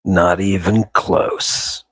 Not even close.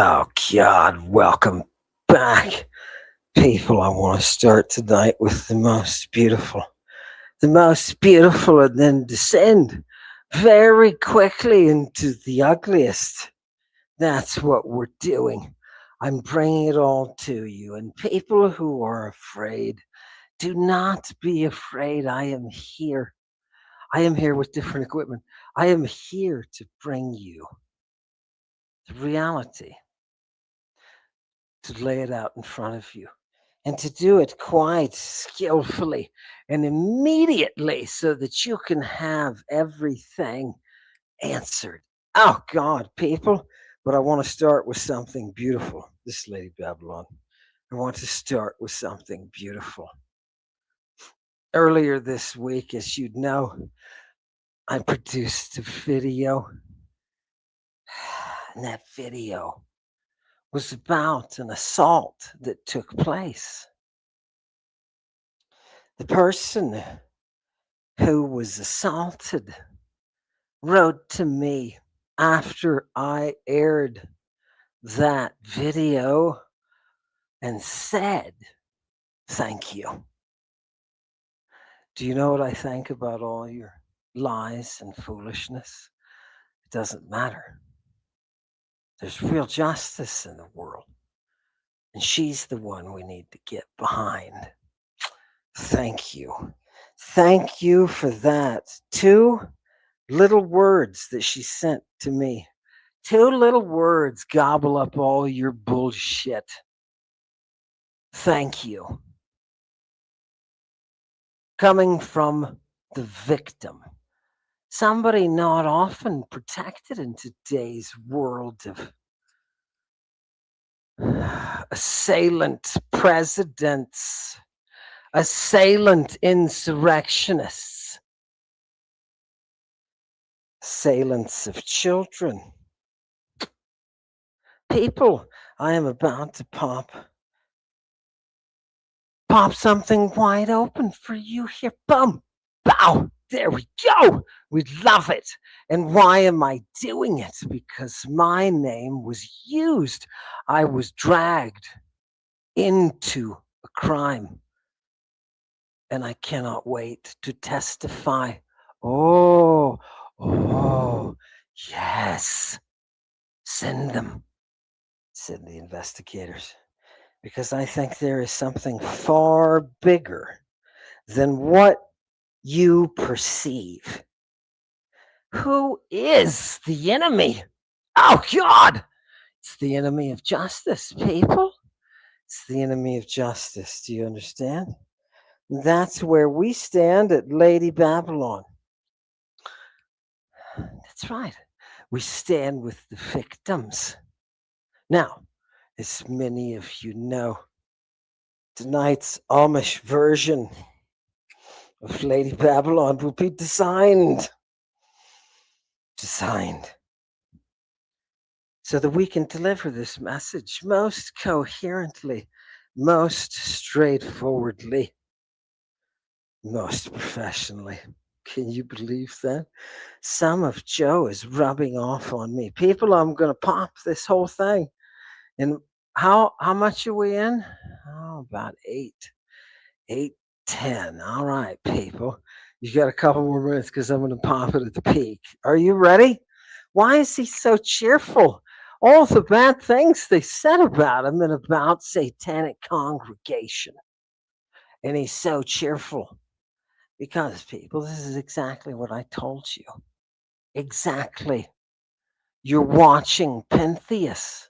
Oh, God, welcome back. People, I want to start tonight with the most beautiful, and then descend very quickly into the ugliest. That's what we're doing. I'm bringing it all to you. And people who are afraid, do not be afraid. I am here. I am here with different equipment. I am here to bring you the reality, to lay it out in front of you. and to do it quite skillfully and immediately so that you can have everything answered. Oh, God, people. But I want to start with something beautiful. This Lady Babylon. I want to start with something beautiful. Earlier this week, as you'd know, I produced a video, and that video was about an assault that took place. The person who was assaulted wrote to me after I aired that video and said, "Thank you." Do you know what I think about all your lies and foolishness? It doesn't matter. There's real justice in the world, and she's the one we need to get behind. Thank you. Thank you for that. 2 little words that she sent to me. 2 little words gobble up all your bullshit. Thank you. Coming from the victim. Somebody not often protected in today's world of assailant presidents, assailant insurrectionists, assailants of children. People, I am about to pop something wide open for you here. Boom, bow. There we go. We love it. And why am I doing it? Because my name was used. I was dragged into a crime. And I cannot wait to testify. Oh, yes. Send them, said the investigators, because I think there is something far bigger than what you perceive. Who is the enemy? Oh, God! It's the enemy of justice, people. It's the enemy of justice. Do you understand? That's where we stand at Lady Babylon. That's right. We stand with the victims. Now, as many of you know, tonight's Amish version of Lady Babylon will be designed so that we can deliver this message most coherently, most straightforwardly, most professionally. Can you believe that? Some of Joe is rubbing off on me. People, I'm going to pop this whole thing. And how much are we in? Oh, about 8:10. All right, people. You got a couple more minutes because I'm going to pop it at the peak. Are you ready? Why is he so cheerful? All the bad things they said about him and about satanic congregation. And he's so cheerful. Because, people, this is exactly what I told you. Exactly. You're watching Pentheus.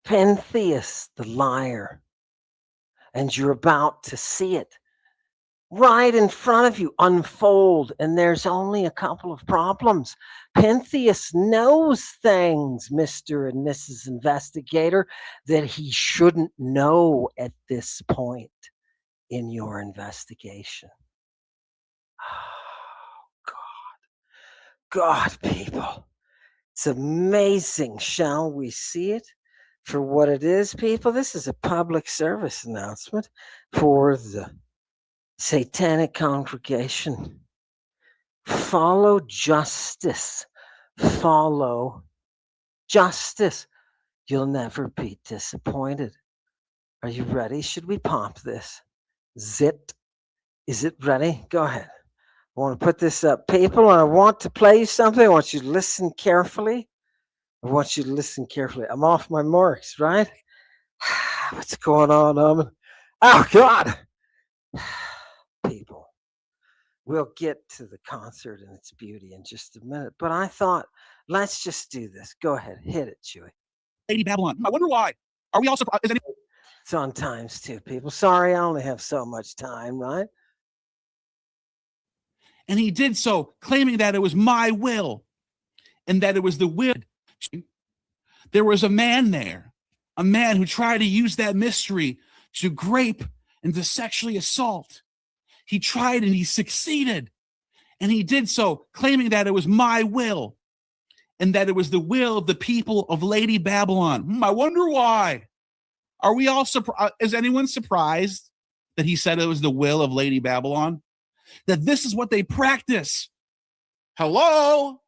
Pentheus, the liar. And you're about to see it right in front of you unfold. And there's only a couple of problems. Pentheus knows things, Mr. and Mrs. Investigator, that he shouldn't know at this point in your investigation. Oh, God, people. It's amazing. Shall we see it for what it is, people? This is a public service announcement for the satanic congregation. Follow justice. Follow justice. You'll never be disappointed. Are you ready? Should we pop this? Zit. Is it ready? Go ahead. I want to put this up, people, and I want to play you something. I want you to listen carefully. I'm off my marks, right? What's going on, Oh, God. People, we'll get to the concert and its beauty in just a minute. But I thought, let's just do this. Go ahead. Hit it, Chewy. Lady Babylon. I wonder why. Are we also... It's on times two, people. Sorry, I only have so much time, right? And he did so, claiming that it was my will and that it was the will. There was a man there, a man who tried to use that mystery to grape and to sexually assault. He tried and he succeeded. And he did so, claiming that it was my will and that it was the will of the people of Lady Babylon. I wonder why. Are we all surprised? Is anyone surprised that he said it was the will of Lady Babylon? That this is what they practice? Hello?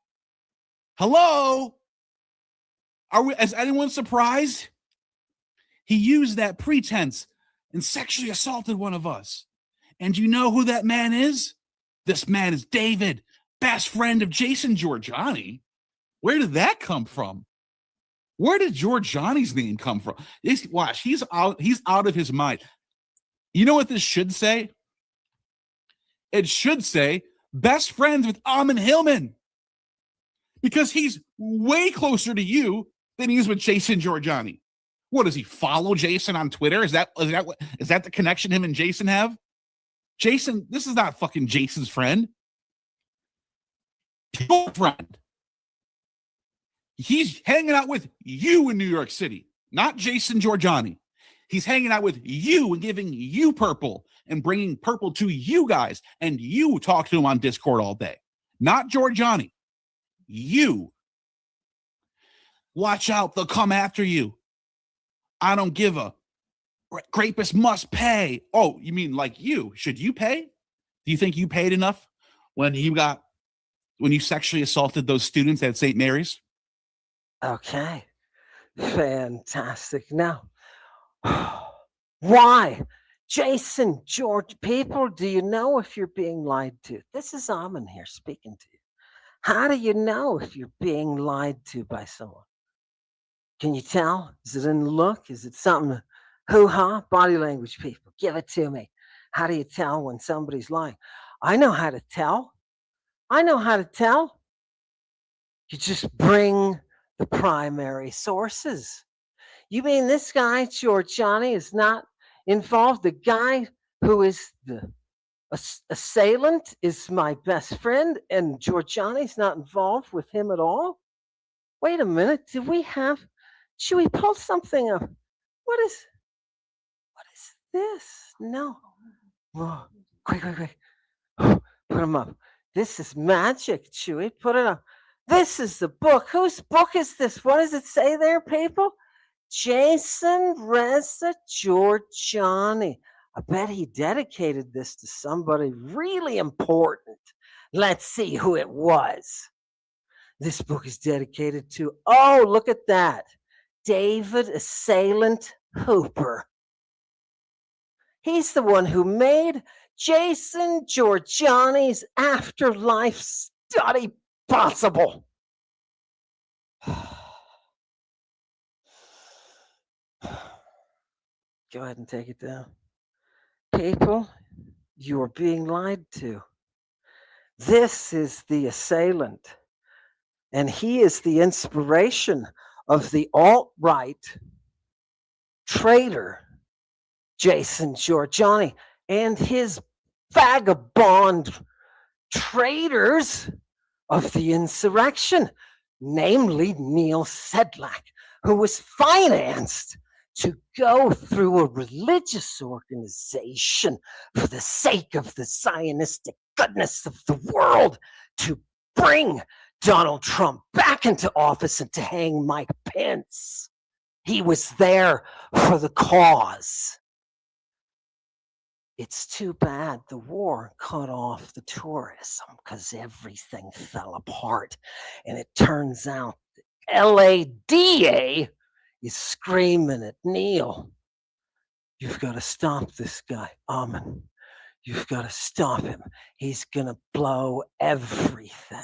Hello? Is anyone surprised? He used that pretense and sexually assaulted one of us. And you know who that man is? This man is David, best friend of Jason Giorgiani. Where did that come from? Where did Giorgiani's name come from? Watch, he's out of his mind. You know what this should say? It should say best friends with Amon Hillman. Because he's way closer to you than he is with Jason Giorgiani. What, does he follow Jason on Twitter? Is that the connection him and Jason have? Jason, this is not fucking Jason's friend. Your friend. He's hanging out with you in New York City, not Jason Giorgiani. He's hanging out with you and giving you purple and bringing purple to you guys. And you talk to him on Discord all day, not Giorgiani. You. Watch out, they'll come after you. I don't give a. Grapists must pay. Oh, you mean like you? Should you pay? Do you think you paid enough when you sexually assaulted those students at St. Mary's? Okay. Fantastic. Now, why? Jason, George, people, do you know if you're being lied to? This is Amon here speaking to you. How do you know if you're being lied to by someone? Can you tell? Is it in the look? Is it something? Hoo-ha, body language, people. Give it to me. How do you tell when somebody's lying? I know how to tell. I know how to tell. You just bring the primary sources. You mean this guy, Giorgiani, is not involved? The guy who is the assailant is my best friend, and Giorgiani's not involved with him at all? Wait a minute. Did we have... Should we pull something up? What is this? No. Oh, quick. Put them up. This is magic, Chewy. Put it up. This is the book. Whose book is this? What does it say there, people? Jason Reza Giorgiani. I bet he dedicated this to somebody really important. Let's see who it was. This book is dedicated to, oh, look at that. David Assailant Hooper. He's the one who made Jason Giorgiani's afterlife study possible. Go ahead and take it down. People, you are being lied to. This is the assailant, and he is the inspiration of the alt-right traitor, Jason Giorgiani, and his vagabond traitors of the insurrection, namely Neil Sedlak, who was financed to go through a religious organization for the sake of the Zionistic goodness of the world to bring Donald Trump back into office and to hang Mike Pence. He was there for the cause. It's too bad the war cut off the tourism because everything fell apart. And it turns out the LADA is screaming at Neil. You've got to stop this guy, Amon. You've got to stop him. He's going to blow everything.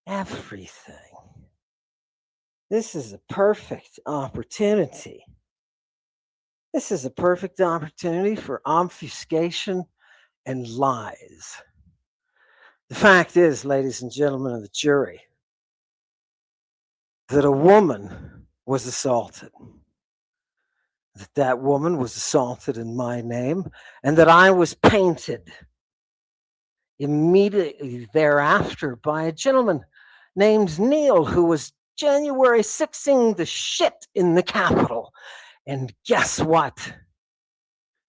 Everything. This is a perfect opportunity. This is a perfect opportunity for obfuscation and lies. The fact is, ladies and gentlemen of the jury, that a woman was assaulted. that that woman was assaulted in my name and that I was painted immediately thereafter by a gentleman named Neil who was January 6ing the shit in the Capitol. And guess what?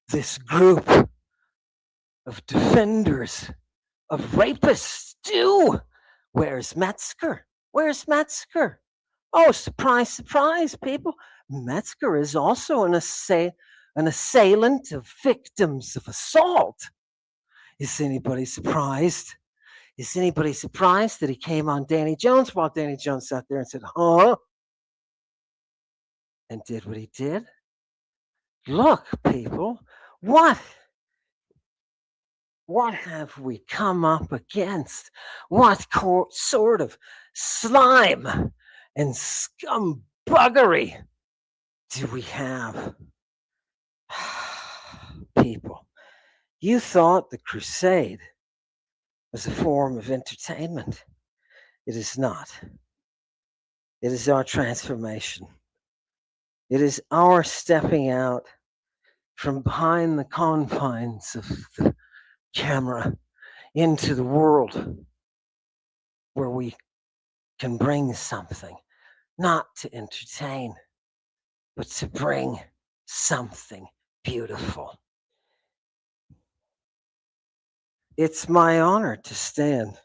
This group of defenders of rapists do. Where's Metzger? Where's Metzger? Oh, surprise, surprise, people. Metzger is also an assailant of victims of assault. Is anybody surprised? Is anybody surprised that he came on Danny Jones while Danny Jones sat there and said, huh? And did what he did? Look, people, what have we come up against? What sort of slime and scumbuggery do we have? People, you thought the crusade was a form of entertainment. It is not. It is our transformation. It is our stepping out from behind the confines of the camera into the world where we can bring something, not to entertain, but to bring something beautiful. It's my honor to stand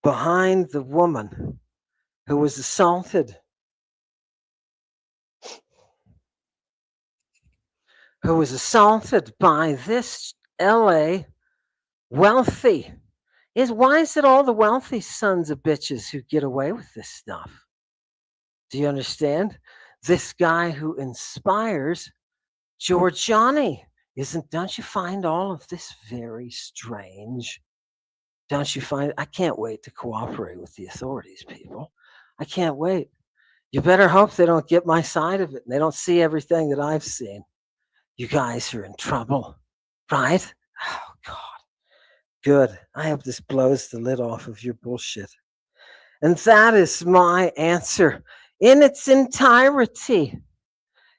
behind the woman who was assaulted, by this LA wealthy. Why is it all the wealthy sons of bitches who get away with this stuff? Do you understand? This guy who inspires Giorgiani. Don't you find all of this very strange? Don't you find? I can't wait to cooperate with the authorities, people. I can't wait. You better hope they don't get my side of it and they don't see everything that I've seen. You guys are in trouble, right? Oh, God. Good. I hope this blows the lid off of your bullshit. And that is my answer in its entirety.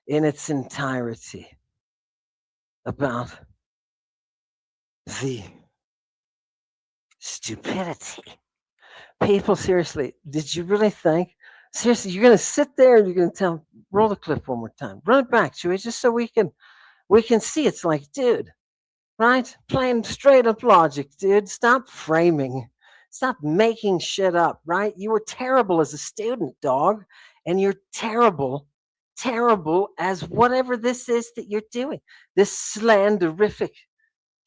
In its entirety. About the stupidity. People, seriously, did you really think? Seriously, you're going to sit there and you're going to roll the clip one more time. Run it back, Chewy, just so we can see. It's like, dude, right? Plain straight up logic, dude. Stop framing. Stop making shit up, right? You were terrible as a student, dog. And you're terrible as whatever this is that you're doing. This slanderific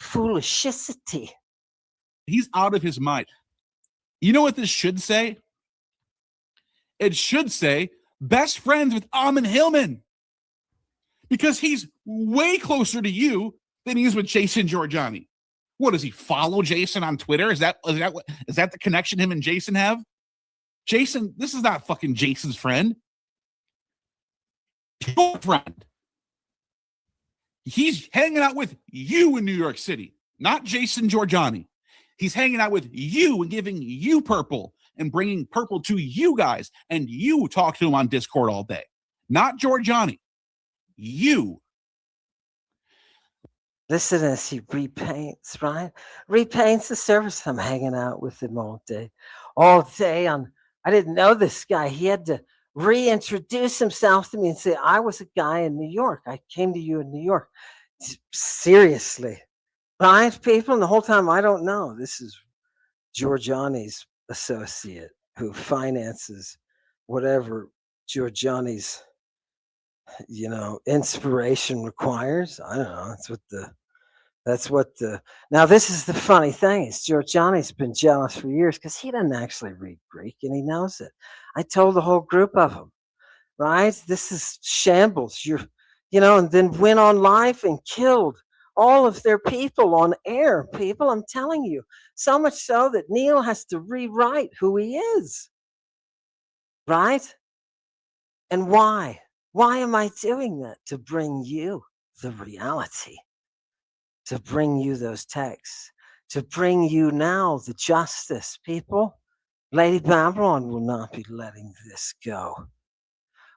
foolishicity. He's out of his mind. You know what this should say? It should say best friends with Amon Hillman. Because he's way closer to you than he is with Jason Giorgiani. What, does he follow Jason on Twitter? Is that the connection him and Jason have? Jason, this is not fucking Jason's friend. Your friend. He's hanging out with you in New York City, not Jason Giorgiani. He's hanging out with you and giving you purple and bringing purple to you guys. And you talk to him on Discord all day, not Giorgiani. You. Listen as he repaints, right? Repaints the surface. I'm hanging out with him all day. I didn't know this guy. He had to reintroduce himself to me and say, I was a guy in New York. I came to you in New York. Seriously. Right, people? And the whole time, I don't know. This is Giorgiani's associate who finances whatever Giorgiani's inspiration requires. I don't know. Now this is the funny thing is Giorgiani's been jealous for years because he doesn't actually read Greek and he knows it. I told the whole group of them, right? This is shambles. And then went on live and killed all of their people on air. People, I'm telling you, so much so that Neil has to rewrite who he is, right? And why? Why am I doing that? To bring you the reality, to bring you those texts, to bring you now the justice, people. Lady Babylon will not be letting this go.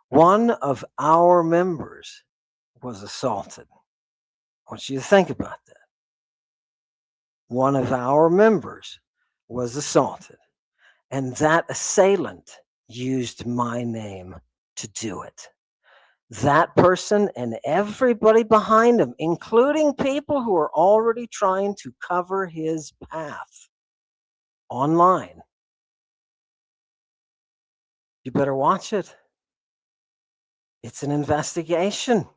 One of our members was assaulted. I want you to think about that. One of our members was assaulted, and that assailant used my name to do it. That person and everybody behind him, including people who are already trying to cover his path online. You better watch it. It's an investigation.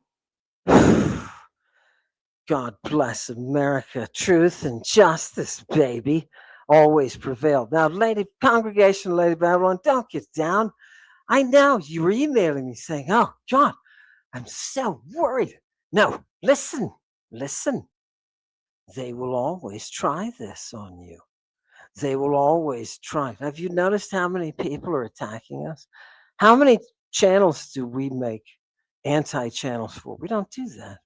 God bless America. Truth and justice, baby, always prevailed. Now, Lady Congregation, Lady Babylon, don't get down. I know you were emailing me saying, oh, John, I'm so worried. No, listen. They will always try this on you. They will always try. Have you noticed how many people are attacking us? How many channels do we make anti-channels for? We don't do that,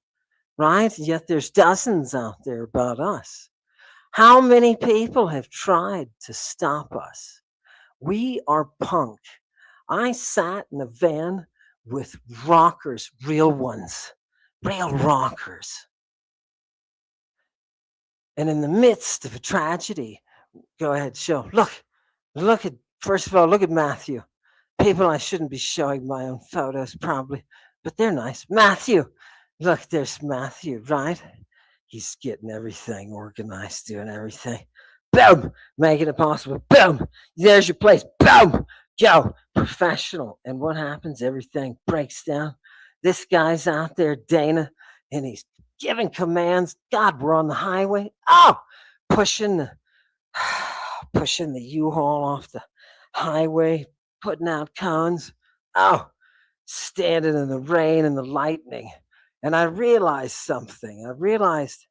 right? Yet there's dozens out there about us. How many people have tried to stop us? We are punk. I sat in a van with rockers, real ones, real rockers. And in the midst of a tragedy, go ahead, show. Look at, first of all, look at Matthew. People I shouldn't be showing my own photos, probably, but they're nice. Matthew, look, there's Matthew, right? He's getting everything organized, doing everything. Boom, making it possible. Boom, there's your place. Boom, go, professional. And what happens? Everything breaks down. This guy's out there, Dana, and he's giving commands. God, we're on the highway. Oh, pushing the pushing the U-Haul off the highway, putting out cones. Oh, standing in the rain and the lightning. And I realized something. I realized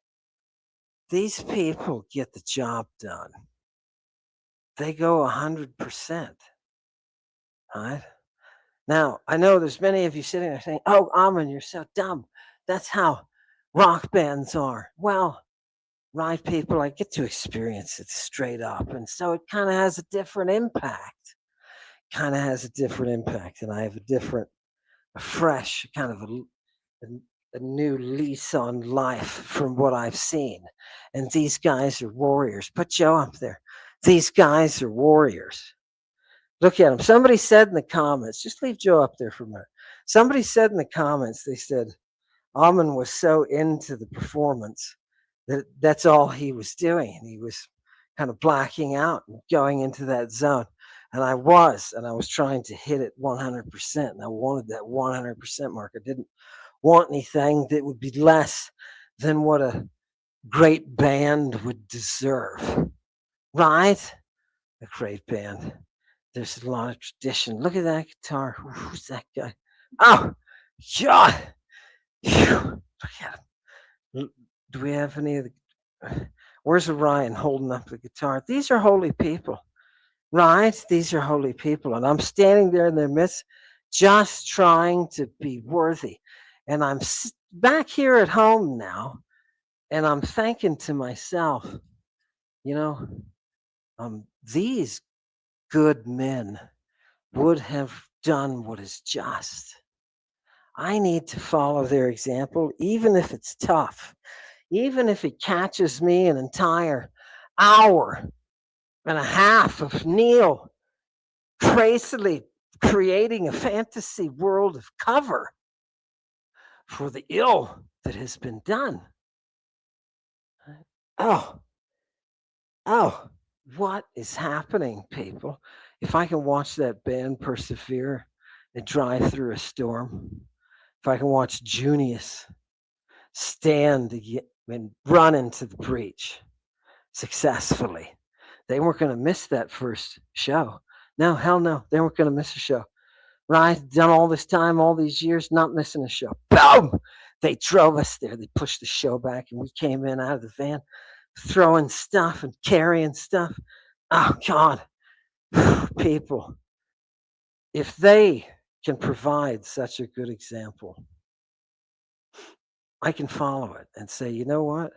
these people get the job done. They go 100%. Right? Now, I know there's many of you sitting there saying, oh, Amon, you're so dumb. That's how rock bands are. Well, right, people, I get to experience it straight up. And so it kind of has a different impact. And I have a different, a fresh, kind of a new lease on life from what I've seen. And these guys are warriors. Put Joe up there. These guys are warriors. Look at them. Somebody said in the comments, just leave Joe up there for a minute. Somebody said in the comments, they said, Amon was so into the performance that that's all he was doing. And he was kind of blacking out and going into that zone. And I was trying to hit it 100%. And I wanted that 100% mark. I didn't want anything that would be less than what a great band would deserve. Right? A great band. There's a lot of tradition. Look at that guitar. Who's that guy? Oh, God. Look at him. Do we have any of the... Where's Orion holding up the guitar? These are holy people, right? These are holy people. And I'm standing there in their midst just trying to be worthy. And I'm back here at home now, and I'm thinking to myself, you know, these good men would have done what is just. I need to follow their example, even if it's tough, even if it catches me an entire hour and a half of Neil crazily creating a fantasy world of cover for the ill that has been done. Oh, what is happening, people? If I can watch that band persevere and drive through a storm, if I can watch Junius stand and run into the breach successfully, they weren't going to miss that first show. No, hell no. They weren't going to miss a show. Right? Done all this time, all these years, not missing a show. Boom! They drove us there. They pushed the show back, and we came in out of the van, throwing stuff and carrying stuff. Oh, God. People, if they can provide such a good example, I can follow it and say, you know what?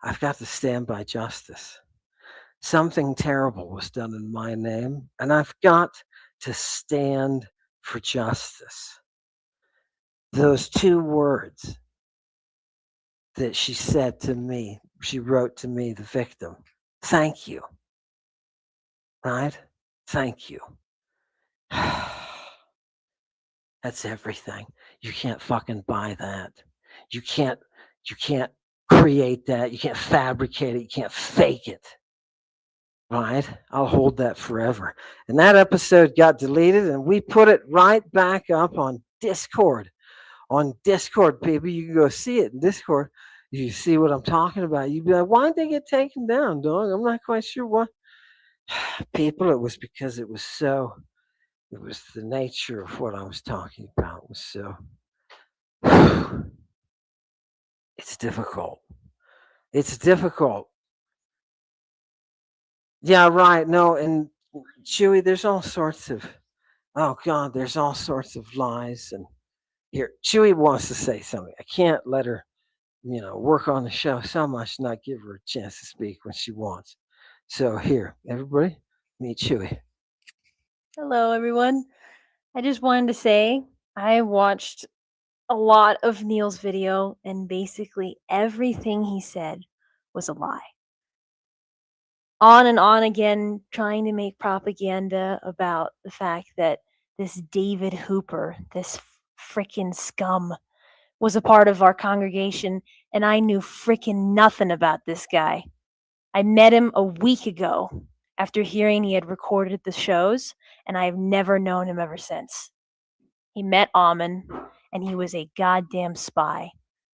I've got to stand by justice. Something terrible was done in my name, and I've got to stand for justice. those two words that she said to me, she wrote to me, the victim, thank you, right? Thank you. That's everything. You can't fucking buy that. You can't you can't create that. You can't fabricate it. You can't fake it. Right? I'll hold that forever. And that episode got deleted and we put it right back up on Discord. On Discord, people, you can go see it in Discord. You see what I'm talking about. You'd be like, why did they get taken down, dog? I'm not quite sure what. People, it was because it was the nature of what I was talking about. It was so it's difficult. It's difficult. Yeah, right. No, and Chewy, there's all sorts of oh god, there's all sorts of lies. And here, Chewy wants to say something. I can't let her, work on the show so much, not give her a chance to speak when she wants. So here, everybody, meet Chewy. Hello, everyone. I just wanted to say I watched a lot of Neil's video, and basically everything he said was a lie. On and on again, trying to make propaganda about the fact that this David Hooper, this frickin' scum, was a part of our congregation, and I knew frickin' nothing about this guy. I met him a week ago after hearing he had recorded the shows, and I've never known him ever since. He met Amen, and he was a goddamn spy.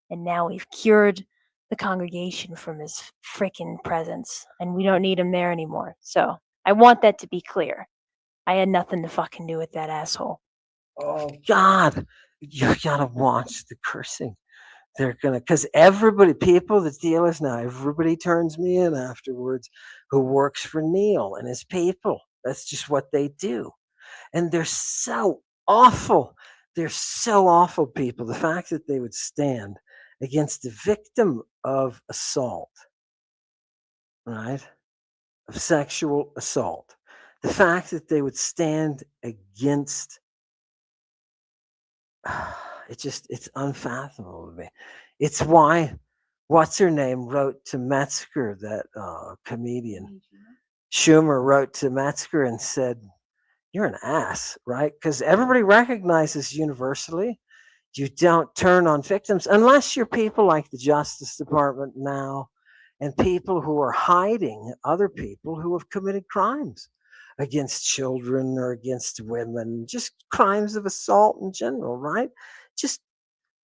And now we've cured the congregation from his frickin' presence, and we don't need him there anymore. So I want that to be clear. I had nothing to fucking do with that asshole. Oh God, you gotta watch the cursing. They're gonna, because everybody, people, the deal is now everybody turns me in afterwards who works for Neil and his people. That's just what they do. And they're so awful. They're so awful, people. The fact that they would stand against a victim of assault, right? Of sexual assault. The fact that they would stand against it's unfathomable to me. It's why what's her name wrote to Metzger, that comedian. Schumer wrote to Metzger and said, you're an ass, right? Because everybody recognizes universally you don't turn on victims unless you're people like the Justice Department now and people who are hiding other people who have committed crimes against children or against women, just crimes of assault in general, right? Just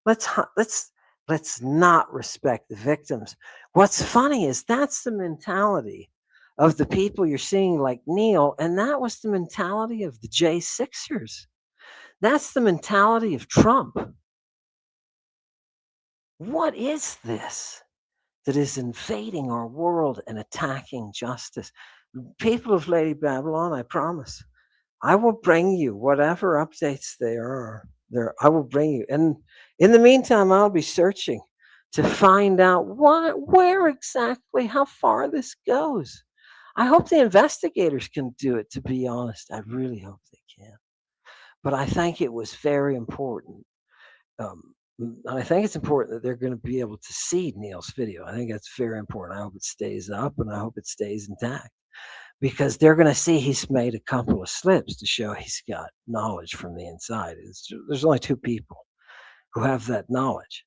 let's let's let's not respect the victims. What's funny is that's the mentality of the people you're seeing like Neil, and that was the mentality of the J6ers. That's the mentality of Trump. What is this that is invading our world and attacking justice? People of Lady Babylon, I promise, I will bring you whatever updates there are. There, I will bring you. And in the meantime, I'll be searching to find out where exactly, how far this goes. I hope the investigators can do it, to be honest. I really hope they can. But I think it was very important. And I think it's important that they're going to be able to see Neil's video. I think that's very important. I hope it stays up and I hope it stays intact because they're going to see he's made a couple of slips to show he's got knowledge from the inside. There's only two people who have that knowledge.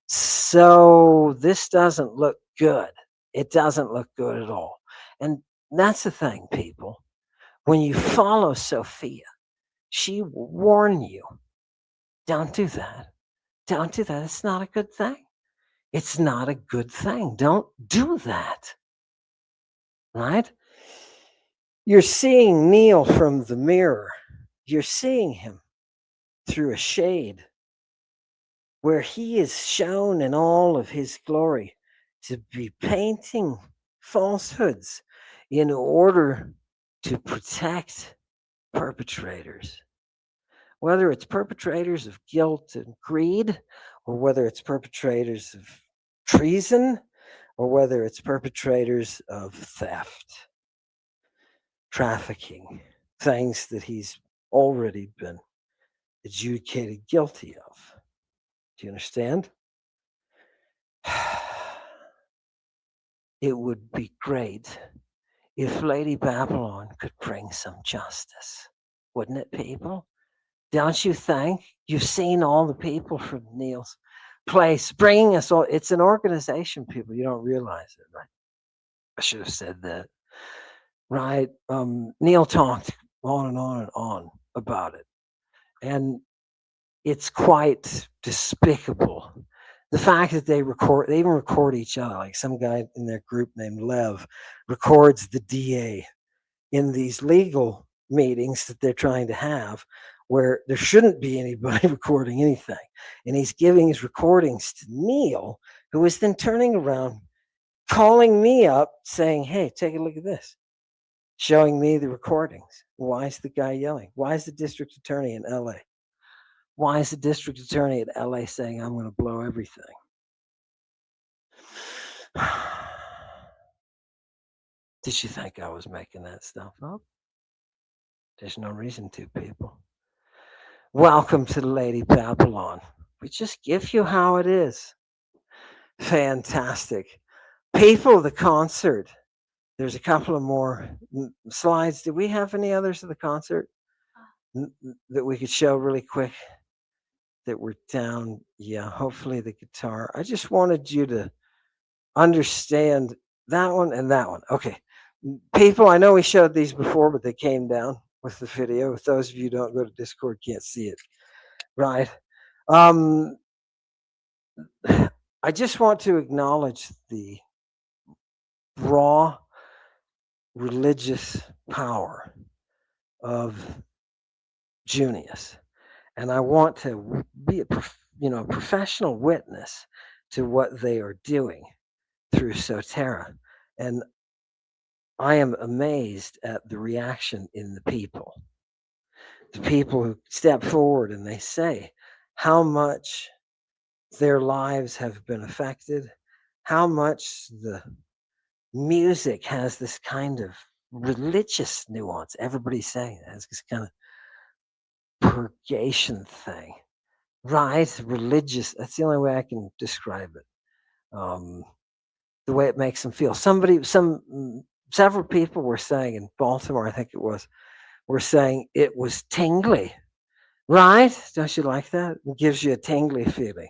So this doesn't look good. It doesn't look good at all. And that's the thing, people. When you follow Sophia, she will warn you. Don't do that. Don't do that. It's not a good thing. It's not a good thing. Don't do that. Right? You're seeing Neil from the mirror. You're seeing him through a shade where he is shown in all of his glory to be painting falsehoods in order to protect perpetrators. Whether it's perpetrators of guilt and greed, or whether it's perpetrators of treason, or whether it's perpetrators of theft, trafficking, things that he's already been adjudicated guilty of. Do you understand? It would be great if Lady Babylon could bring some justice, wouldn't it, people? Don't you think? You've seen all the people from Neil's place bringing us all. It's an organization, people. You don't realize it, right? I should have said that, right? Neil talked on and on and on about it, and it's quite despicable. The fact that they even record each other. Like some guy in their group named Lev records the DA in these legal meetings that they're trying to have where there shouldn't be anybody recording anything. And he's giving his recordings to Neil, who is then turning around, calling me up, saying, hey, take a look at this, showing me the recordings. Why is the guy yelling? Why is the district attorney in LA? Why is the district attorney at LA saying, I'm going to blow everything? Did you think I was making that stuff up? There's no reason to, people. Welcome to the Lady Babylon. We just give you how it is. Fantastic. People, the concert. There's a couple of more slides. Do we have any others of the concert that we could show really quick? That we're down. Yeah, hopefully the guitar. I just wanted you to understand that one and that one. Okay. People, I know we showed these before, but they came down with the video. If those of you who don't go to Discord can't see it, right? I just want to acknowledge the raw religious power of Junius, and I want to be a professional witness to what they are doing through Sotera, and I am amazed at the reaction in the people who step forward and they say how much their lives have been affected, how much the music has this kind of religious nuance. Everybody's saying it has this kind of purgation thing, right? Religious. That's the only way I can describe it. The way it makes them feel. Several people were saying in Baltimore, I think it was, were saying it was tingly, right? Don't you like that? It gives you a tingly feeling,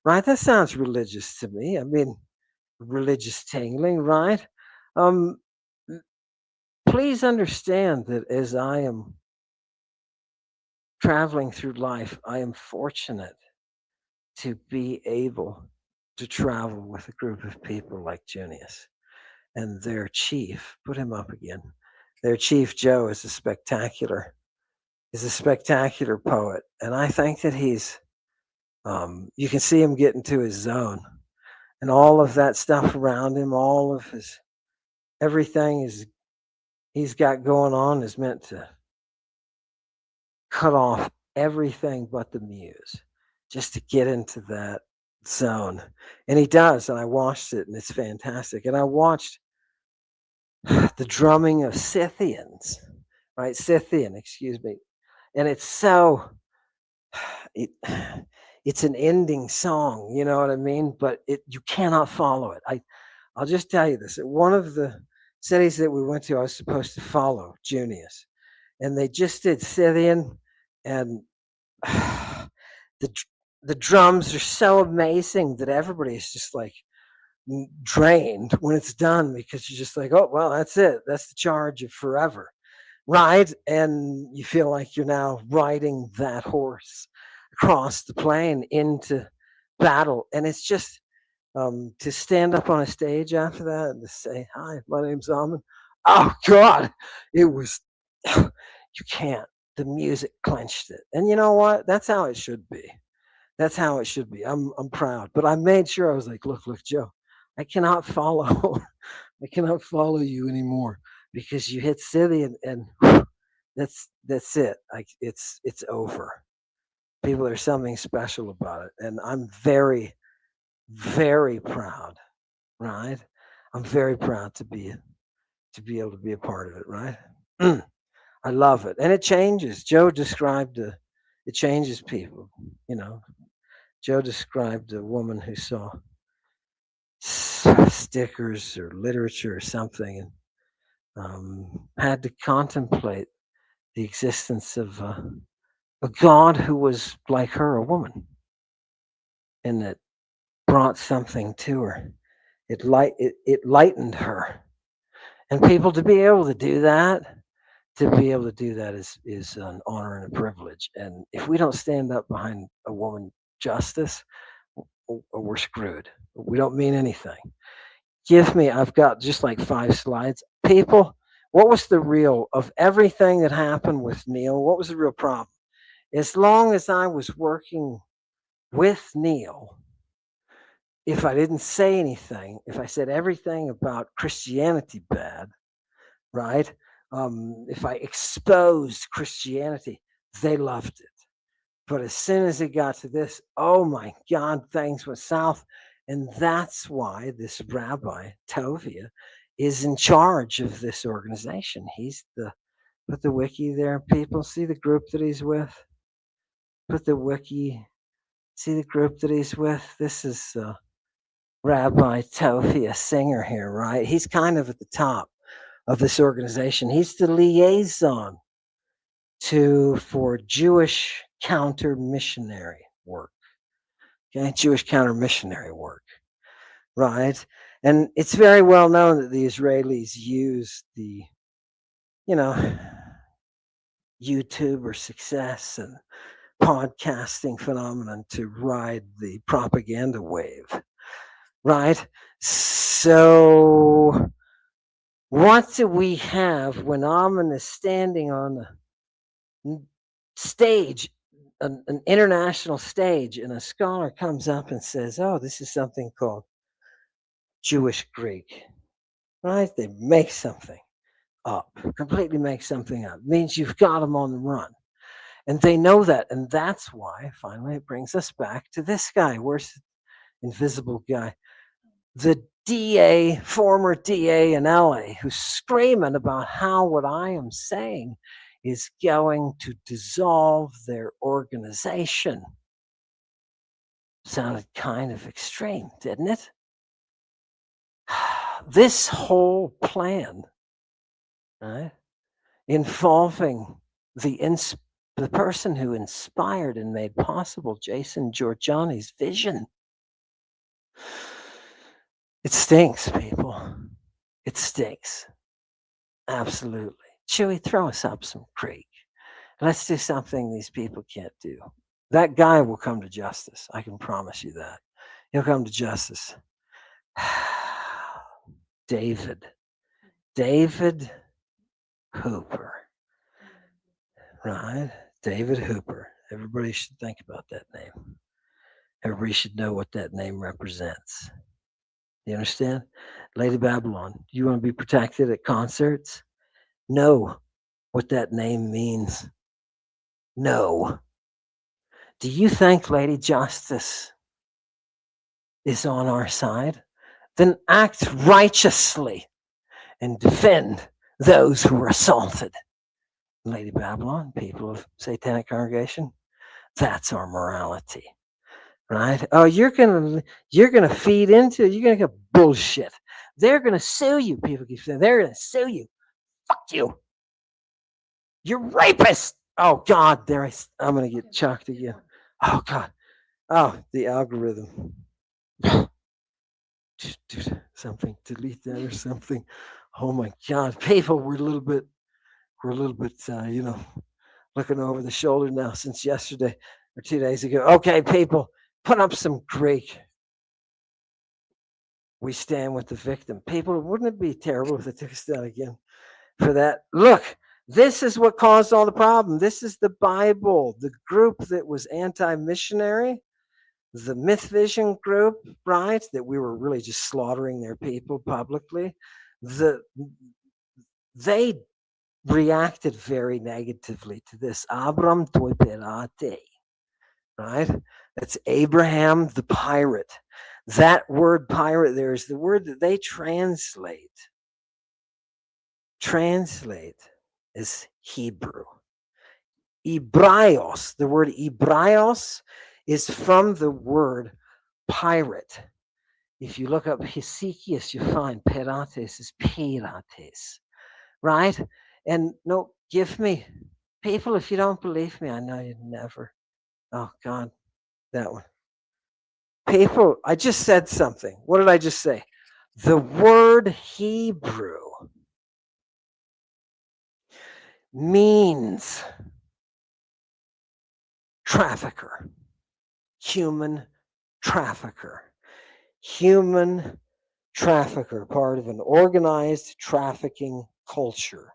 right? That sounds religious to me. I mean, religious tingling, right? Um, please understand that as I am traveling through life, I am fortunate to be able to travel with a group of people like Junius and their chief. Put him up again. Their chief Joe is a spectacular poet, and I think that he's. You can see him get into his zone, and all of that stuff around him, all of his everything he's got going on is meant to cut off everything but the muse, just to get into that zone, and he does. And I watched it, and it's fantastic. And I watched the drumming of Scythians, right? Scythian, excuse me, and it's so it it's an ending song, you know what I mean? But you cannot follow it. I'll just tell you this. At one of the cities that we went to, I was supposed to follow Junius, and they just did Scythian, and the the drums are so amazing that everybody's just like drained when it's done, because you're just like, oh well, that's it. That's the charge of forever, right? And you feel like you're now riding that horse across the plain into battle, and it's just to stand up on a stage after that and to say, hi, my name's Amin. Oh God, it was, you can't, the music clenched it. And you know what? That's how it should be. That's how it should be. I'm proud. But I made sure, I was like, look, Joe, I cannot follow I cannot follow you anymore, because you hit Scythian, and that's it. Like it's over. People, there's something special about it. And I'm very, very proud, right? I'm very proud to be able to be a part of it, right? I love it. And it changes. Joe described it changes people, you know, Joe described a woman who saw stickers or literature or something and had to contemplate the existence of a God who was like her, a woman, and that brought something to her. It lightened her, and people to be able to do that, is an honor and a privilege. And if we don't stand up behind a woman justice, we're screwed. We don't mean anything. I've got just like 5 slides. People, what was the real of everything that happened with Neil? What was the real problem? As long as I was working with Neil, if I didn't say anything, if I said everything about Christianity bad, right? If I exposed Christianity, they loved it. But as soon as it got to this, oh my God, things went south. And that's why this Rabbi Tovia is in charge of this organization. Put the wiki there. People see the group that he's with. Put the wiki, see the group that he's with. This is Rabbi Tovia Singer here, right? He's kind of at the top of this organization. He's the liaison for Jewish counter missionary work. Okay, Jewish counter missionary work, right? And it's very well known that the Israelis use the, YouTube or success and podcasting phenomenon to ride the propaganda wave, right? So what do we have when Amen is standing on a stage, an international stage, and a scholar comes up and says, oh, this is something called Jewish Greek, right? They make something up, completely make something up. It means you've got them on the run. And they know that. And that's why, finally, it brings us back to this guy. Where's the invisible guy? The DA, former DA in LA, who's screaming about how what I am saying is going to dissolve their organization. Sounded kind of extreme, didn't it? This whole plan, right, involving the person who inspired and made possible Jason Giorgiani's vision. It stinks, people. It stinks. Absolutely. Chewy, throw us up some creek. Let's do something these people can't do. That guy will come to justice. I can promise you that. He'll come to justice. David Hooper. Right? David Hooper. Everybody should think about that name. Everybody should know what that name represents. You understand? Lady Babylon, you want to be protected at concerts? Know what that name means. No. Do you think Lady Justice is on our side? Then act righteously and defend those who are assaulted. Lady Babylon, people of Satanic Congregation, that's our morality. Right? Oh, you're gonna feed into, you're gonna get bullshit. They're gonna sue you. People keep saying they're gonna sue you. Fuck you. You're rapist. Oh God, I'm gonna get chucked again. Oh God. Oh, the algorithm. Something, delete that or something. Oh my God, people, we're a little bit, looking over the shoulder now since yesterday or 2 days ago. Okay, people, put up some Greek. We stand with the victim. People, wouldn't it be terrible if they took us down again for that? Look, this is what caused all the problem. This is the Bible, the group that was anti-missionary, the Myth Vision group, right? That we were really just slaughtering their people publicly. They reacted very negatively to this. Abram toiperate, right? That's Abraham the pirate. That word pirate there is the word that they translate as Hebrew. Hebraios, the word Hebraios is from the word pirate. If you look up Hesychius, you find pirates is pirates, right? And no, give me, people, if you don't believe me, I know you'd never. Oh, God, that one. People, I just said something. What did I just say? The word Hebrew means trafficker, human trafficker, human trafficker, part of an organized trafficking culture.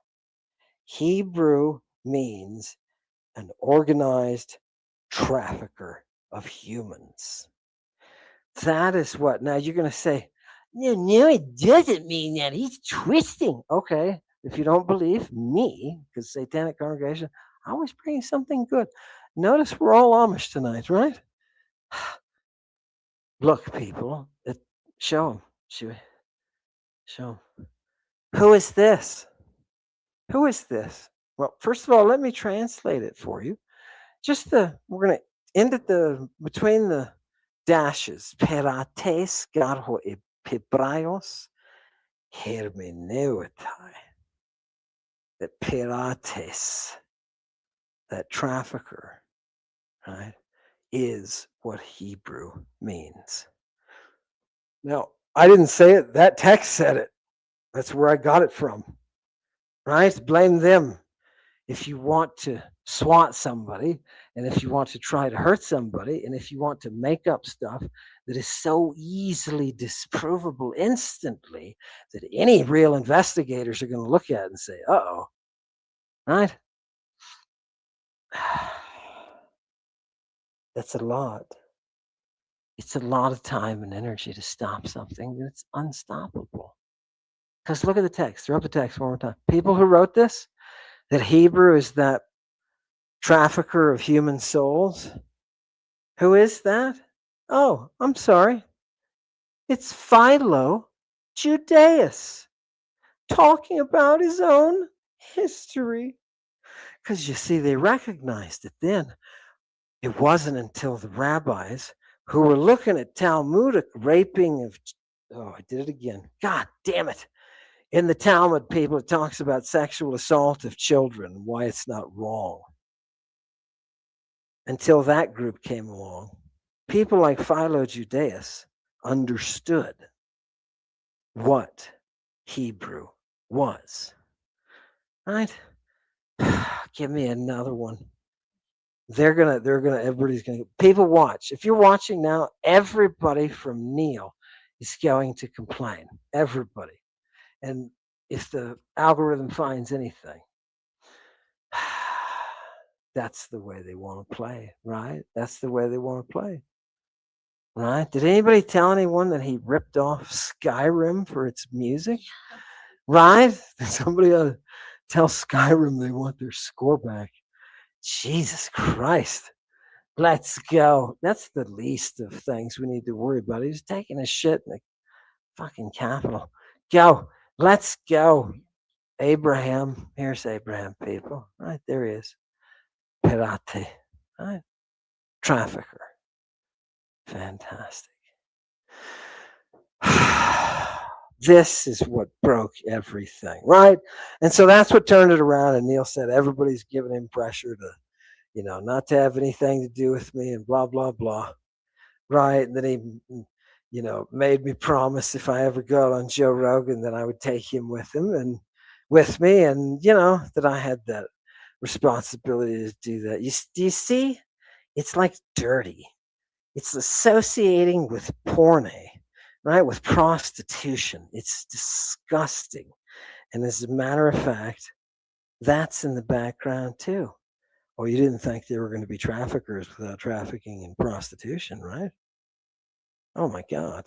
Hebrew means an organized trafficker of humans. That is what. Now you're going to say, no, it doesn't mean that. He's twisting. Okay. If you don't believe me, because Satanic Congregation, I always bring something good. Notice we're all Amish tonight, right? Look, people, show them. Chewy. Show them. Who is this? Who is this? Well, first of all, let me translate it for you. We're going to end at between the dashes. Perates garho epibraios hermeneutai. That pirates, that trafficker, right, is what Hebrew means. Now, I didn't say it. That text said it. That's where I got it from, right? Blame them. If you want to swat somebody, and if you want to try to hurt somebody, and if you want to make up stuff that is so easily disprovable instantly that any real investigators are going to look at it and say, uh-oh, right? That's a lot. It's a lot of time and energy to stop something that's unstoppable. Because look at the text. Throw up the text one more time. People who wrote this, that Hebrew is that trafficker of human souls. Who is that? Oh, I'm sorry. It's Philo Judaeus talking about his own history. Because you see, they recognized it then. It wasn't until the rabbis who were looking at Talmudic raping of, oh, I did it again. God damn it. In the Talmud, people, it talks about sexual assault of children and why it's not wrong. Until that group came along, people like Philo Judaeus understood what Hebrew was. Right? Give me another one. Everybody's gonna, people watch. If you're watching now, everybody from Neil is going to complain. Everybody. And if the algorithm finds anything, that's the way they want to play, right? That's the way they want to play. Right? Did anybody tell anyone that he ripped off Skyrim for its music? Right? Somebody ought to tell Skyrim they want their score back. Jesus Christ. Let's go. That's the least of things we need to worry about. He's taking a shit in the fucking Capitol. Go. Let's go. Abraham. Here's Abraham, people. Right, there he is. Pirate. Right? Trafficker. Fantastic. This is what broke everything, right? And so that's what turned it around. And Neil said everybody's giving him pressure to, not to have anything to do with me and blah, blah, blah. Right. And then he, made me promise if I ever got on Joe Rogan that I would take him with me. And, that I had that responsibility to do that. Do you see? It's like dirty. It's associating with porn, right? With prostitution. It's disgusting. And as a matter of fact, that's in the background too. Oh, you didn't think they were going to be traffickers without trafficking in prostitution, right? Oh my God.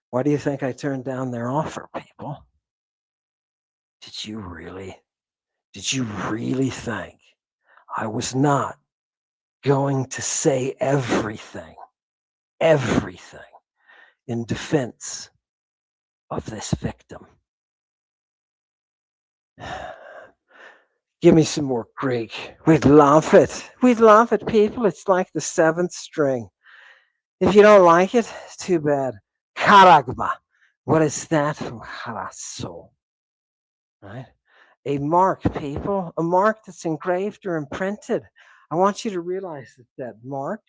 Why do you think I turned down their offer, people? Did you really think I was not going to say everything in defense of this victim? Give me some more Greek. We'd love it. We'd love it, people. It's like the seventh string. If you don't like it, it's too bad. Charagma. What is that? From harasso, right? A mark, people. A mark that's engraved or imprinted. I want you to realize that that mark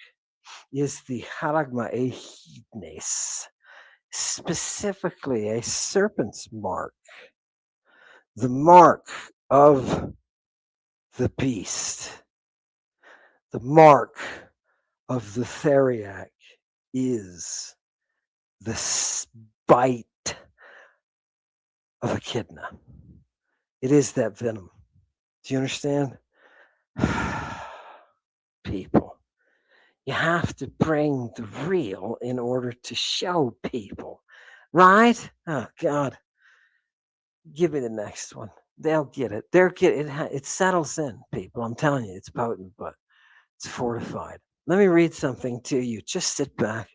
is the charagma ehidnes, specifically a serpent's mark, the mark of the beast, the mark of the theriac is the bite of echidna. It is that venom. Do you understand? People, you have to bring the real in order to show people, right? Oh, God. Give me the next one. They'll get it. They'll get it. It settles in, people. I'm telling you, it's potent, but it's fortified. Let me read something to you. Just sit back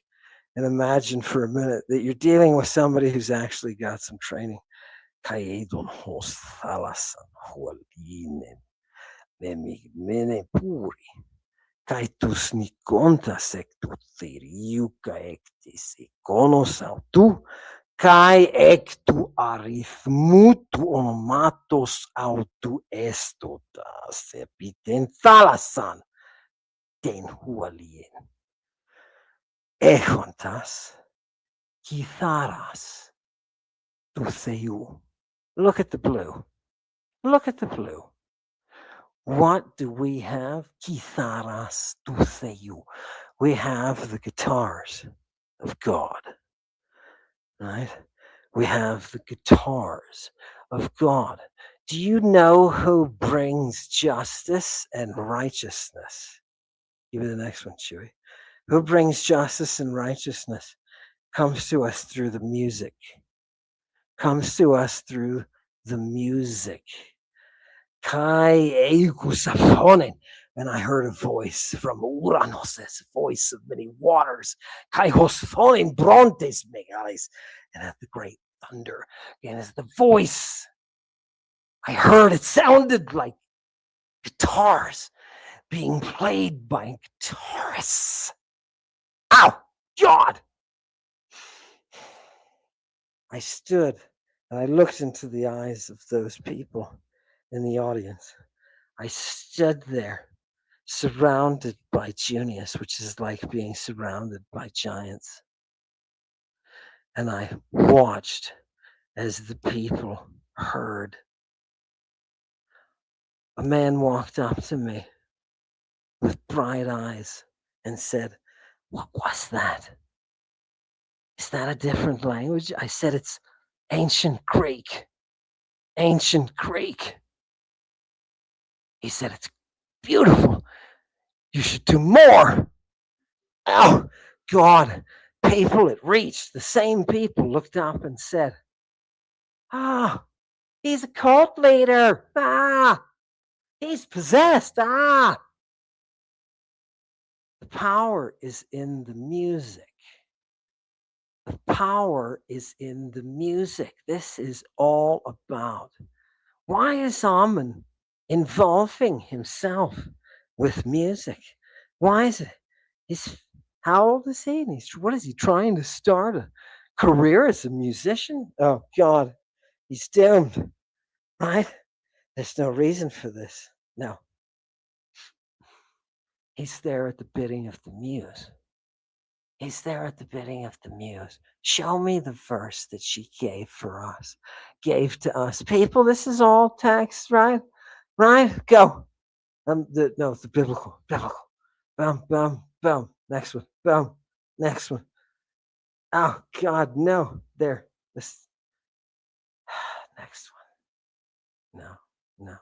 and imagine for a minute that you're dealing with somebody who's actually got some training. Kaedon hos thalasan hualinen mene puri. Kaitus nikontas ektuthiriuka ektis ikonos autu. Kai ektu arithmutu onomatos autu estotas epiten thalasan ten hualien. Echontas kitharas tu theu. Look at the blue. Look at the blue. What do we have? Kitharas tu theu. We have the guitars of God, right? We have the guitars of God. Do you know who brings justice and righteousness? Give me the next one, Chewy. Who brings justice and righteousness? Comes to us through the music. Comes to us through the music. Kai eikusafonen. And I heard a voice from Uranos, a voice of many waters. Kai hosfonen brontes megales. And at the great thunder, and as the voice I heard, it sounded like guitars being played by guitarists. Ow, God! I stood and I looked into the eyes of those people in the audience. I stood there surrounded by Junius, which is like being surrounded by giants. And I watched as the people heard. A man walked up to me with bright eyes and said, "What was that? Is that a different language?" I said, "It's ancient Greek. Ancient Greek." He said, "It's beautiful. You should do more." Oh, God. People it reached, the same people looked up and said, "Ah, he's a cult leader. Ah, he's possessed. Ah." The power is in the music. The power is in the music. This is all about. Why is Amun involving himself with music? Why is it? How old is he? And what is he trying to start a career as a musician? Oh God, he's doomed, right? There's no reason for this. No, he's there at the bidding of the muse. He's there at the bidding of the muse. Show me the verse that she gave for us, gave to us. People, this is all text, right? Right? Go. The biblical. Boom, boom, boom. Next one. Boom. Next one. Oh God, no. There. This next one. No, no,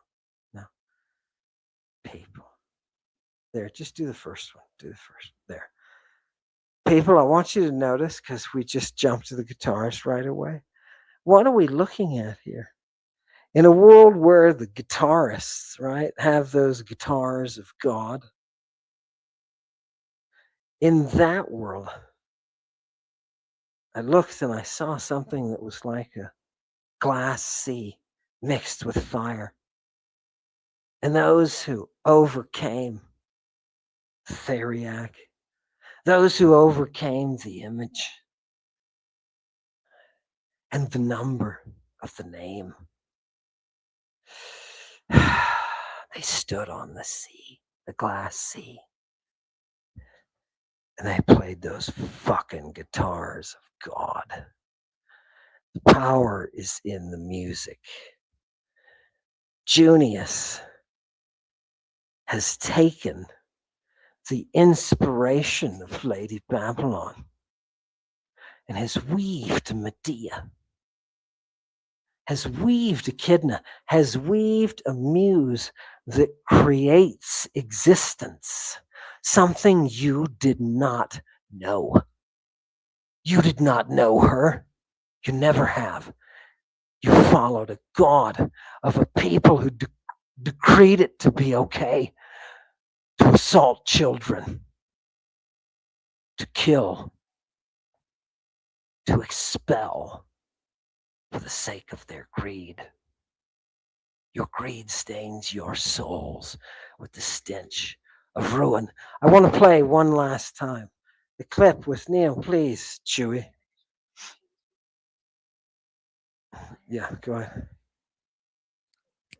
no. People. There, just do the first one. Do the first. There. People, I want you to notice because we just jumped to the guitars right away. What are we looking at here? In a world where the guitarists, right, have those guitars of God, in that world, I looked and I saw something that was like a glass sea mixed with fire. And those who overcame the Theriac, those who overcame the image and the number of the name, they stood on the sea, the glass sea, and they played those fucking guitars of God. The power is in the music. Junius has taken the inspiration of Lady Babylon and has weaved Medea, has weaved Echidna, has weaved a muse that creates existence, something you did not know. You did not know her. You never have. You followed a god of a people who decreed it to be okay to assault children, to kill, to expel for the sake of their greed. Your greed stains your souls with the stench of ruin. I want to play one last time the clip with Neil, please, Chewy. Yeah, go ahead.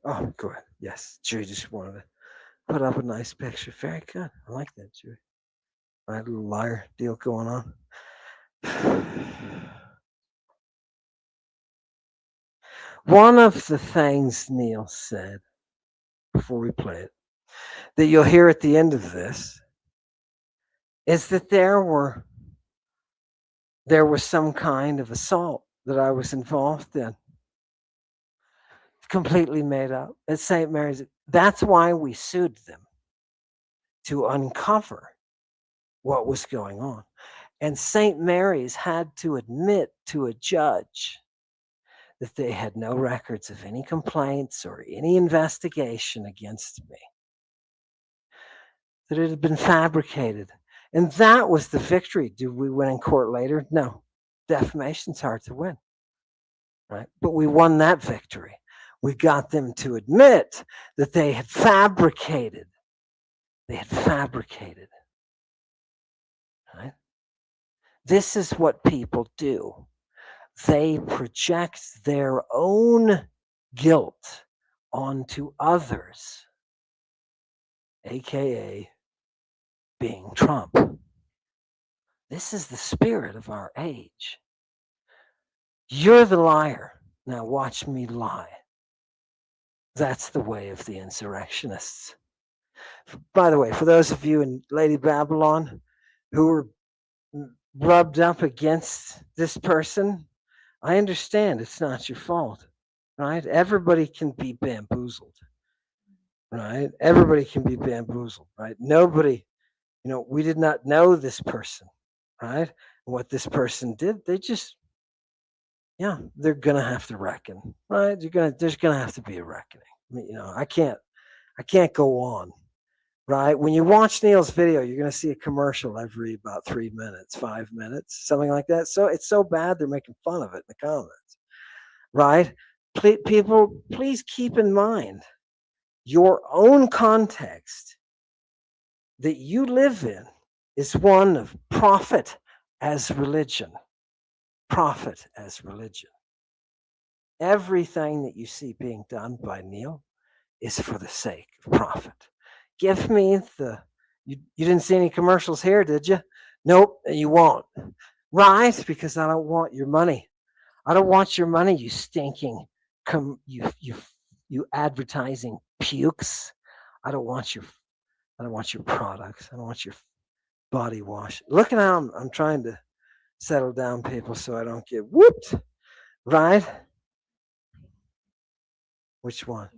Oh, go ahead. Yes, Chewy just wanted to put up a nice picture. Very good. I like that, Chewy. All right, little liar deal going on. One of the things Neil said before we play it that you'll hear at the end of this is that there was some kind of assault that I was involved in. Completely made up at St. Mary's. That's why we sued them, to uncover what was going on. And St. Mary's had to admit to a judge that they had no records of any complaints or any investigation against me, that it had been fabricated. And that was the victory. Did we win in court later? No. Defamation's hard to win, right? But we won that victory. We got them to admit that they had fabricated. They had fabricated, right? This is what people do. They project their own guilt onto others, aka being Trump. This is the spirit of our age. You're the liar. Now watch me lie. That's the way of the insurrectionists. By the way, for those of you in Lady Babylon who were rubbed up against this person, I understand it's not your fault, right? Everybody can be bamboozled, right? Everybody can be bamboozled, right? Nobody, we did not know this person, right? What this person did, they just, they're gonna have to reckon, right? There's gonna have to be a reckoning. I can't go on, right? When you watch Neil's video, you're gonna see a commercial every about 3 minutes, 5 minutes, something like that. So it's so bad they're making fun of it in the comments, right? People, please keep in mind your own context that you live in is one of profit as religion. Profit as religion. Everything that you see being done by Neil is for the sake of profit. Give me you didn't see any commercials here, did you? Nope, you won't. Right? Because I don't want your money. I don't want your money, you stinking, you advertising pukes. I don't want your products. I don't want your body wash. Look at how I'm trying to settle down, people, so I don't get whooped. Right? Which one?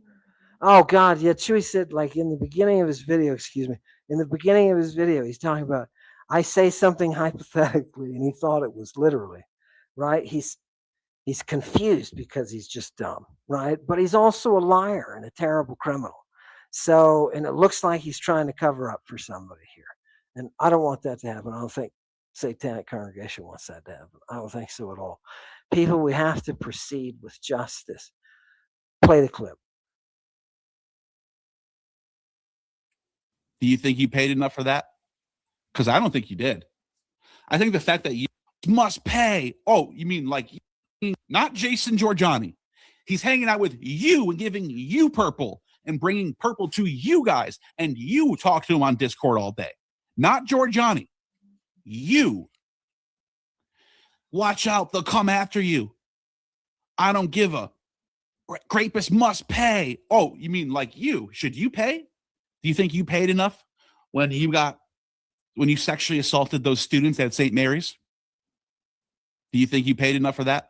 Oh God, yeah. Chewy said, like in the beginning of his video, in the beginning of his video, he's talking about I say something hypothetically, and he thought it was literally, right? He's confused because he's just dumb, right? But he's also a liar and a terrible criminal. So, and it looks like he's trying to cover up for somebody here. And I don't want that to happen. I don't think Satanic Congregation wants that to happen. I don't think so at all. People, we have to proceed with justice. Play the clip. Do you think you paid enough for that? Because I don't think you did. I think the fact that you must pay. Oh, you mean like not Jason Giorgiani. He's hanging out with you and giving you purple and bringing purple to you guys. And you talk to him on Discord all day. Not Giorgiani. You. Watch out. They'll come after you. I don't give a. Rapist must pay. Oh, you mean like you? Should you pay? Do you think you paid enough when you sexually assaulted those students at St. Mary's? Do you think you paid enough for that?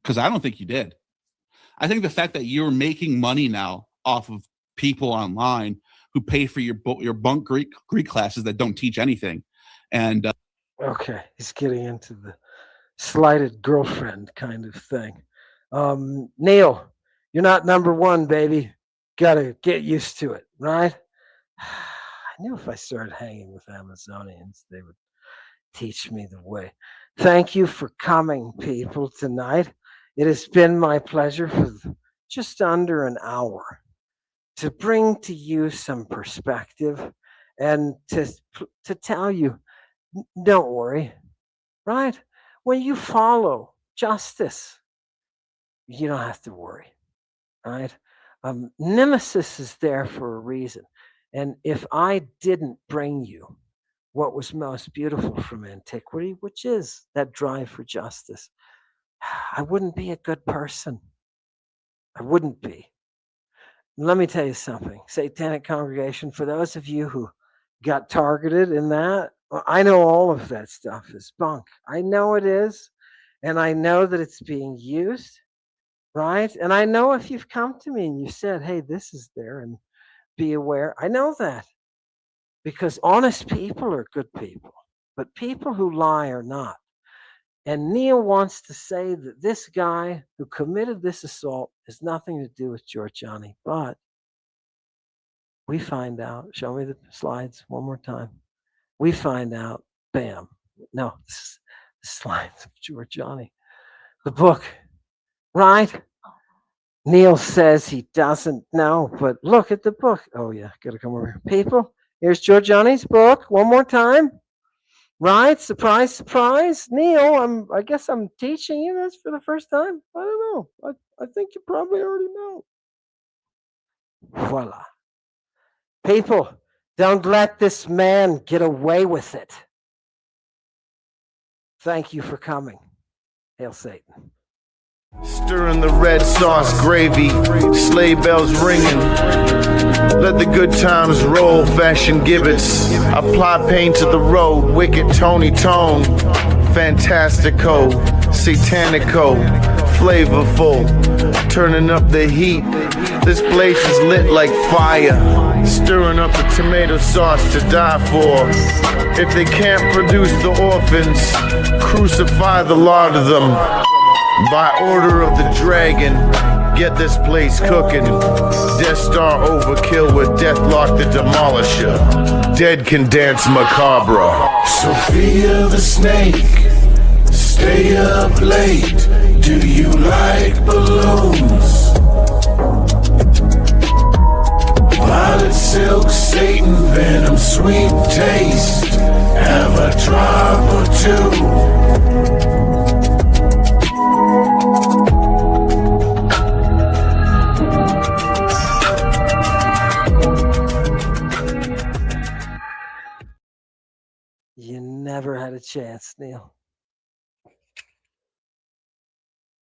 Because I don't think you did. I think the fact that you're making money now off of people online who pay for your bunk Greek classes that don't teach anything. And okay, he's getting into the slighted girlfriend kind of thing. Neil, you're not number one, baby. Gotta get used to it, right? I knew if I started hanging with Amazonians, they would teach me the way. Thank you for coming, people, tonight. It has been my pleasure for just under an hour to bring to you some perspective and to tell you, don't worry, right? When you follow justice, you don't have to worry, right? Nemesis is there for a reason. And if I didn't bring you what was most beautiful from antiquity, which is that drive for justice, I wouldn't be a good person. I wouldn't be. Let me tell you something, Satanic Congregation, for those of you who got targeted in that, I know all of that stuff is bunk. I know it is, and I know that it's being used, right? And I know if you've come to me and you said, hey, this is there, and be aware, I know that. Because honest people are good people, but people who lie are not. And Neil wants to say that this guy who committed this assault has nothing to do with Giorgiani. But we find out, show me the slides one more time. We find out, bam. No, this is the slides of Giorgiani. The book, right? Neil says he doesn't know, but look at the book. Oh, yeah, got to come over here. People, here's Giorgiani's book one more time. Right? Surprise, surprise. Neil, I guess I'm teaching you this for the first time. I don't know. I think you probably already know. Voila. People, don't let this man get away with it. Thank you for coming. Hail Satan. Stirring the red sauce gravy, sleigh bells ringing. Let the good times roll, fashion gibbets. Apply paint to the road, wicked Tony Tone. Fantastico, satanico, flavorful. Turning up the heat, this place is lit like fire. Stirring up the tomato sauce to die for. If they can't produce the orphans, crucify the lot of them. By order of the dragon, get this place cooking. Death Star overkill with Deathlock the Demolisher. Dead can dance macabre. Sophia the snake, stay up late. Do you like balloons? Violet silk, Satan venom, sweet taste. Have a drop or two. You never had a chance, Neil.